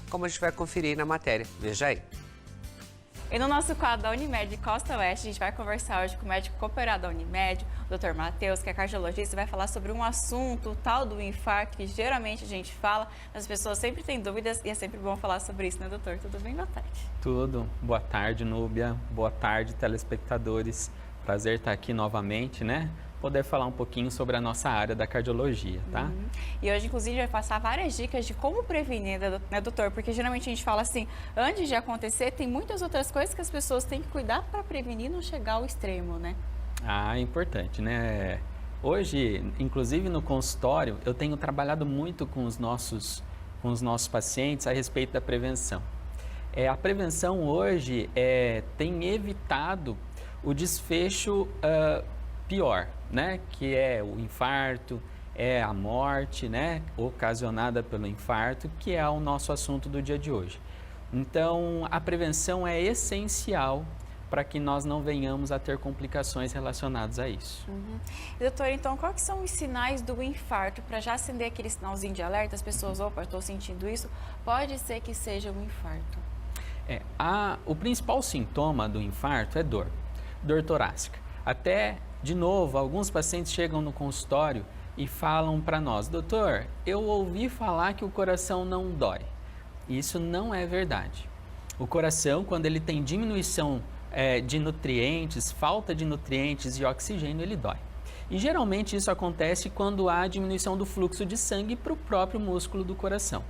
como a gente vai conferir na matéria. Veja aí. E no nosso quadro da Unimed Costa Oeste, a gente vai conversar hoje com o médico cooperador da Unimed, o Dr. Matheus, que é cardiologista, e vai falar sobre um assunto, o tal do infarto, que geralmente a gente fala, mas as pessoas sempre têm dúvidas e é sempre bom falar sobre isso, né, doutor? Tudo bem? Boa tarde. Tudo. Boa tarde, Núbia. Boa tarde, telespectadores. Prazer estar aqui novamente, né? Poder falar um pouquinho sobre a nossa área da cardiologia, tá? E hoje, inclusive, vai passar várias dicas de como prevenir, né, doutor? Porque geralmente a gente fala assim, antes de acontecer, tem muitas outras coisas que as pessoas têm que cuidar para prevenir e não chegar ao extremo, né? Ah, é importante, né? Hoje, inclusive no consultório, eu tenho trabalhado muito com os nossos pacientes a respeito da prevenção. A prevenção hoje tem evitado o desfecho pior, né? Que é o infarto, é a morte, né? Ocasionada pelo infarto, que é o nosso assunto do dia de hoje. Então, a prevenção é essencial para que nós não venhamos a ter complicações relacionadas a isso. Doutor, então, quais são os sinais do infarto? Para já acender aquele sinalzinho de alerta, as pessoas, opa, estou sentindo isso, pode ser que seja um infarto. O principal sintoma do infarto é dor torácica. Até, de novo, alguns pacientes chegam no consultório e falam para nós, doutor, eu ouvi falar que o coração não dói. Isso não é verdade. O coração, quando ele tem diminuição de nutrientes, falta de nutrientes e oxigênio, ele dói. E geralmente isso acontece quando há diminuição do fluxo de sangue para o próprio músculo do coração,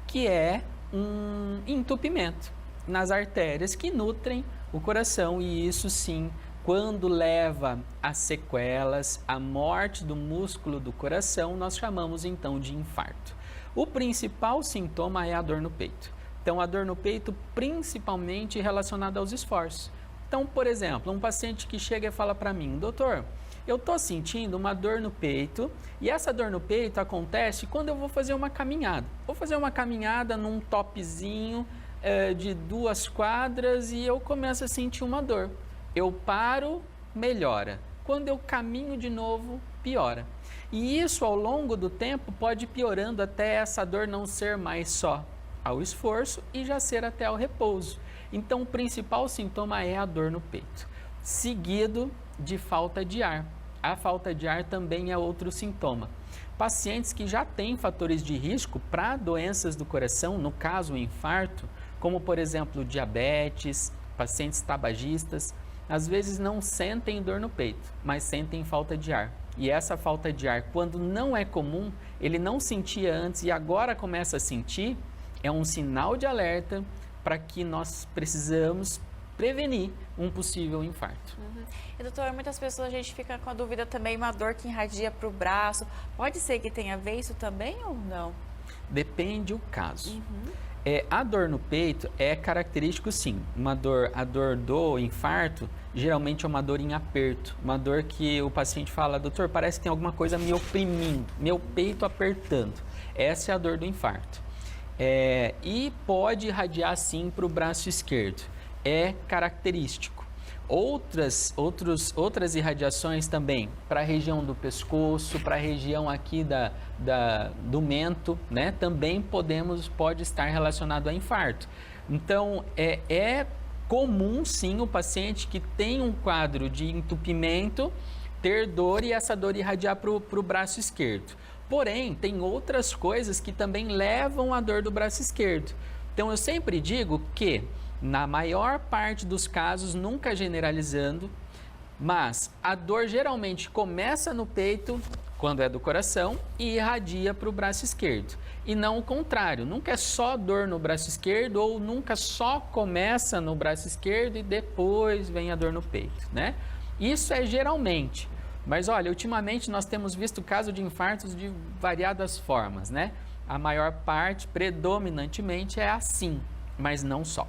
que é um entupimento nas artérias que nutrem o coração, e isso sim, quando leva a sequelas, a morte do músculo do coração, nós chamamos então de infarto. O principal sintoma é a dor no peito. Então, a dor no peito principalmente relacionada aos esforços. Então, por exemplo, um paciente que chega e fala para mim, doutor, eu estou sentindo uma dor no peito e essa dor no peito acontece quando eu vou fazer uma caminhada. Vou fazer uma caminhada num topzinho de 2 quadras e eu começo a sentir uma dor. Eu paro, melhora. Quando eu caminho de novo, piora. E isso, ao longo do tempo, pode ir piorando até essa dor não ser mais só ao esforço e já ser até ao repouso. Então, o principal sintoma é a dor no peito, seguido de falta de ar. A falta de ar também é outro sintoma. Pacientes que já têm fatores de risco para doenças do coração, no caso o infarto, como por exemplo diabetes, pacientes tabagistas, às vezes não sentem dor no peito, mas sentem falta de ar. E essa falta de ar, quando não é comum, ele não sentia antes e agora começa a sentir, é um sinal de alerta para que nós precisamos prevenir um possível infarto. E doutor, muitas pessoas a gente fica com a dúvida também, uma dor que irradia para o braço, pode ser que tenha a ver isso também ou não? Depende o caso. A dor no peito é característico sim, a dor do infarto geralmente é uma dor em aperto, uma dor que o paciente fala, doutor, parece que tem alguma coisa me oprimindo, meu peito apertando. Essa é a dor do infarto. E pode irradiar sim para o braço esquerdo, é característico. Outras irradiações também para a região do pescoço, para a região aqui do mento, né? Também pode estar relacionado a infarto. Então, é comum sim o paciente que tem um quadro de entupimento ter dor e essa dor irradiar para o braço esquerdo. Porém, tem outras coisas que também levam à dor do braço esquerdo. Então, eu sempre digo que na maior parte dos casos, nunca generalizando, mas a dor geralmente começa no peito, quando é do coração, e irradia para o braço esquerdo. E não o contrário, nunca é só dor no braço esquerdo ou nunca só começa no braço esquerdo e depois vem a dor no peito, né? Isso é geralmente. Mas olha, ultimamente nós temos visto casos de infartos de variadas formas, né? A maior parte, predominantemente, é assim, mas não só.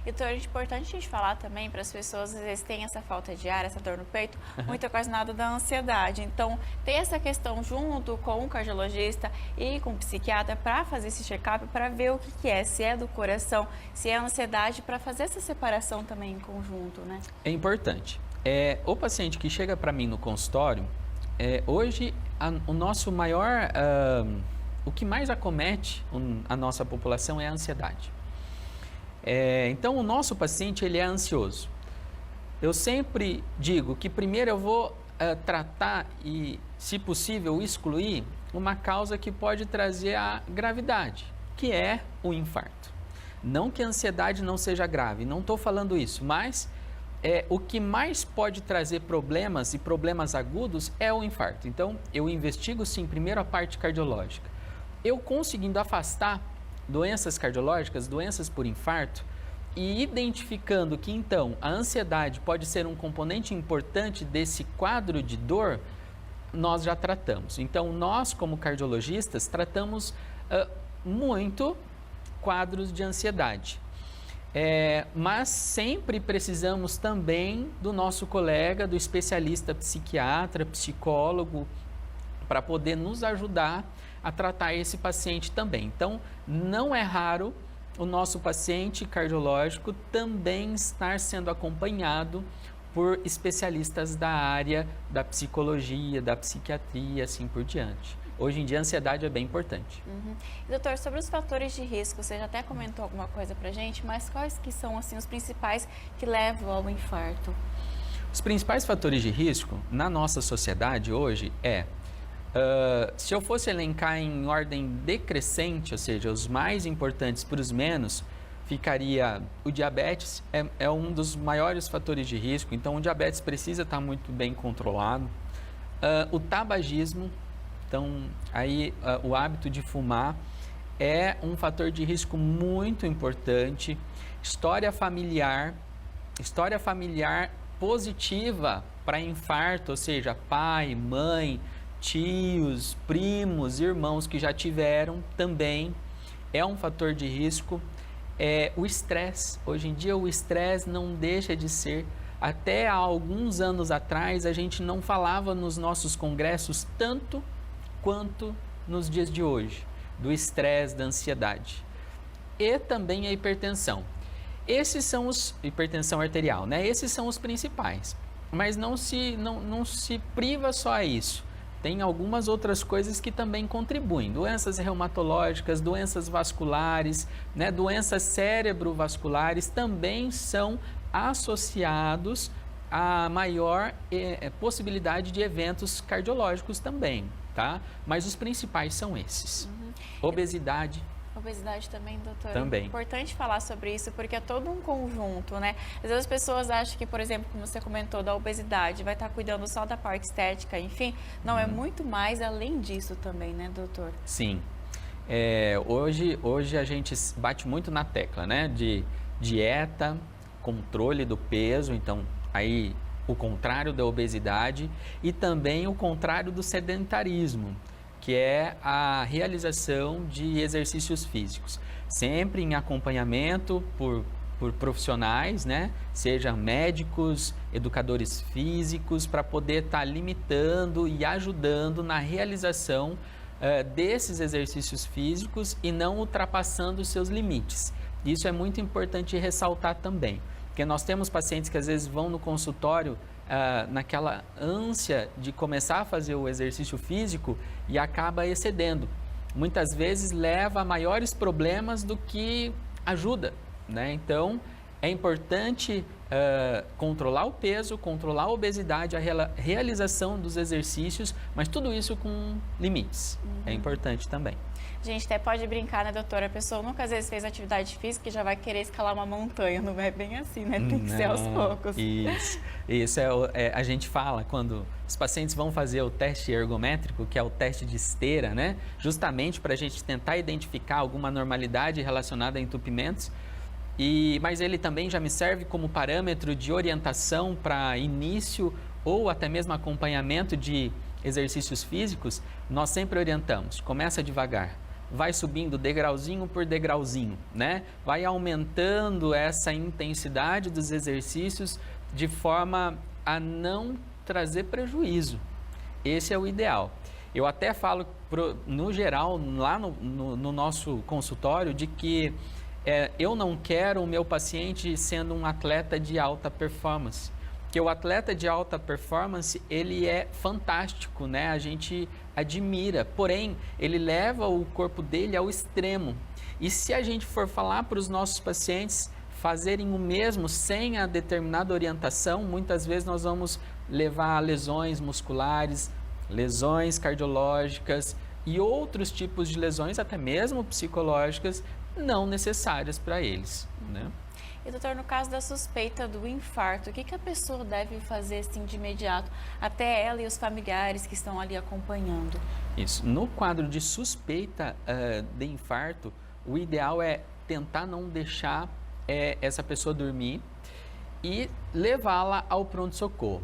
Então, é importante a gente falar também para as pessoas, às vezes tem essa falta de ar, essa dor no peito, muito ocasionada da ansiedade. Então, tem essa questão junto com o cardiologista e com o psiquiatra para fazer esse check-up, para ver o que é, se é do coração, se é ansiedade, para fazer essa separação também em conjunto, né? É importante. O paciente que chega para mim no consultório, hoje o nosso maior o que mais acomete a nossa população é a ansiedade. Então, o nosso paciente, ele é ansioso. Eu sempre digo que primeiro eu vou tratar e, se possível, excluir uma causa que pode trazer a gravidade, que é o infarto. Não que a ansiedade não seja grave, não estou falando isso, mas o que mais pode trazer problemas e problemas agudos é o infarto. Então, eu investigo sim primeiro a parte cardiológica. Eu conseguindo afastar doenças cardiológicas, doenças por infarto, e identificando que então a ansiedade pode ser um componente importante desse quadro de dor, nós já tratamos. Então, nós como cardiologistas tratamos muito quadros de ansiedade. Mas sempre precisamos também do nosso colega, do especialista psiquiatra, psicólogo, para poder nos ajudar a tratar esse paciente também. Então, não é raro o nosso paciente cardiológico também estar sendo acompanhado por especialistas da área da psicologia, da psiquiatria, assim por diante. Hoje em dia, a ansiedade é bem importante. Doutor, sobre os fatores de risco, você já até comentou alguma coisa pra gente, mas quais que são assim, os principais que levam ao infarto? Os principais fatores de risco na nossa sociedade hoje se eu fosse elencar em ordem decrescente, ou seja, os mais importantes para os menos, ficaria o diabetes, é um dos maiores fatores de risco, então o diabetes precisa estar muito bem controlado. O tabagismo, então aí o hábito de fumar é um fator de risco muito importante. História familiar positiva para infarto, ou seja, pai, mãe, tios, primos, irmãos que já tiveram, também é um fator de risco. O estresse, hoje em dia o estresse não deixa de ser, até há alguns anos atrás a gente não falava nos nossos congressos tanto quanto nos dias de hoje, do estresse, da ansiedade. E também a hipertensão. Hipertensão arterial, né? Esses são os principais, mas não se priva só a isso. Tem algumas outras coisas que também contribuem. Doenças reumatológicas, doenças vasculares, né? Doenças cerebrovasculares também são associados a maior possibilidade de eventos cardiológicos também, tá? Mas os principais são esses. Obesidade. Obesidade também, doutora? Também. É importante falar sobre isso, porque é todo um conjunto, né? Às vezes as pessoas acham que, por exemplo, como você comentou, da obesidade, vai estar cuidando só da parte estética, enfim. Não, é muito mais além disso também, né, doutor? Sim. Hoje a gente bate muito na tecla, né? De dieta, controle do peso, então aí o contrário da obesidade e também o contrário do sedentarismo, que é a realização de exercícios físicos, sempre em acompanhamento por profissionais, né? Seja médicos, educadores físicos, para poder estar limitando e ajudando na realização desses exercícios físicos e não ultrapassando os seus limites. Isso é muito importante ressaltar também, porque nós temos pacientes que às vezes vão no consultório naquela ânsia de começar a fazer o exercício físico e acaba excedendo. Muitas vezes leva a maiores problemas do que ajuda, né? Então, é importante controlar o peso, controlar a obesidade, a realização dos exercícios, mas tudo isso com limites. É importante também. Gente, até pode brincar, né, doutora? A pessoa nunca às vezes fez atividade física e já vai querer escalar uma montanha. Não é bem assim, né? Tem que ser aos poucos. Isso a gente fala quando os pacientes vão fazer o teste ergométrico, que é o teste de esteira, né? Justamente para a gente tentar identificar alguma anormalidade relacionada a entupimentos. Mas ele também já me serve como parâmetro de orientação para início ou até mesmo acompanhamento de exercícios físicos. Nós sempre orientamos, começa devagar, vai subindo degrauzinho por degrauzinho, né? Vai aumentando essa intensidade dos exercícios de forma a não trazer prejuízo. Esse é o ideal. Eu até falo, no geral, lá no nosso consultório, de que eu não quero o meu paciente sendo um atleta de alta performance. que o atleta de alta performance, ele é fantástico, né? A gente admira, porém, ele leva o corpo dele ao extremo. E se a gente for falar para os nossos pacientes fazerem o mesmo sem a determinada orientação, muitas vezes nós vamos levar a lesões musculares, lesões cardiológicas e outros tipos de lesões, até mesmo psicológicas, não necessárias para eles, né? E doutor, no caso da suspeita do infarto, o que a pessoa deve fazer assim de imediato, até ela e os familiares que estão ali acompanhando? Isso. No quadro de suspeita de infarto, o ideal é tentar não deixar essa pessoa dormir e levá-la ao pronto-socorro.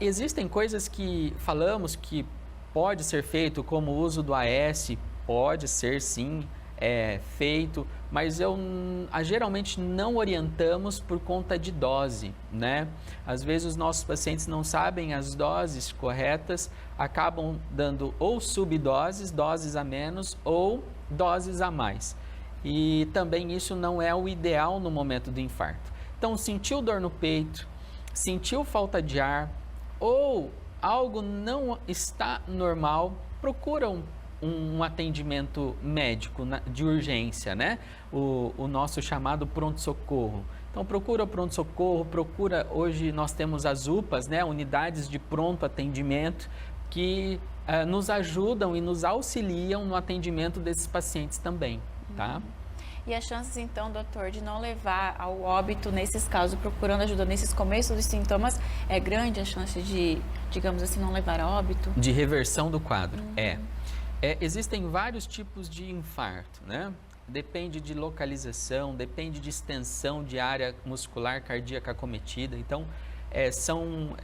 Existem coisas que falamos que pode ser feito, como o uso do AS, pode ser sim feito, mas geralmente não orientamos por conta de dose, né? Às vezes os nossos pacientes não sabem as doses corretas, acabam dando ou subdoses, doses a menos, ou doses a mais. E também isso não é o ideal no momento do infarto. Então, sentiu dor no peito, sentiu falta de ar, ou algo não está normal, procura um atendimento médico de urgência, né? O nosso chamado pronto-socorro. Então, procura o pronto-socorro, hoje nós temos as UPAs, né? Unidades de pronto atendimento, que nos ajudam e nos auxiliam no atendimento desses pacientes também, tá? E as chances, então, doutor, de não levar ao óbito nesses casos, procurando ajuda nesses começos dos sintomas, é grande a chance de, digamos assim, não levar a óbito? De reversão do quadro, existem vários tipos de infarto, né? Depende de localização, depende de extensão de área muscular cardíaca acometida. Então, são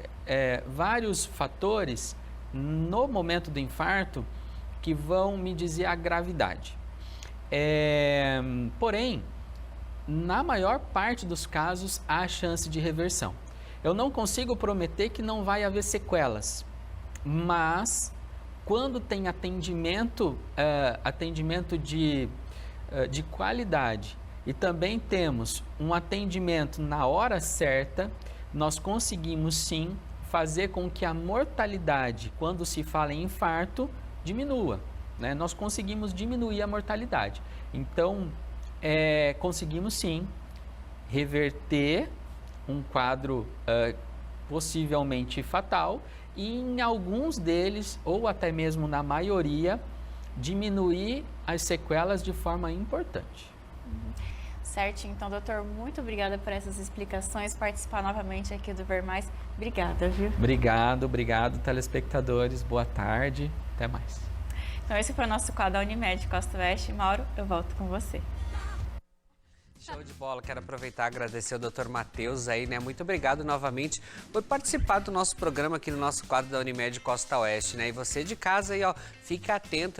vários fatores no momento do infarto que vão me dizer a gravidade. Porém, na maior parte dos casos, há chance de reversão. Eu não consigo prometer que não vai haver sequelas, mas quando tem atendimento de qualidade e também temos um atendimento na hora certa, nós conseguimos sim fazer com que a mortalidade, quando se fala em infarto, diminua. Né? Nós conseguimos diminuir a mortalidade. Então, conseguimos sim reverter um quadro possivelmente fatal e em alguns deles, ou até mesmo na maioria, diminuir as sequelas de forma importante. Certinho. Então, doutor, muito obrigada por essas explicações, participar novamente aqui do Ver Mais. Obrigada, viu? Obrigado, telespectadores. Boa tarde. Até mais. Então, esse foi o nosso quadro da Unimed Costa Oeste. Mauro, eu volto com você. Show de bola, quero aproveitar e agradecer ao Dr. Matheus aí, né? Muito obrigado novamente por participar do nosso programa aqui no nosso quadro da Unimed Costa Oeste, né? E você de casa aí, ó, fica atento, né?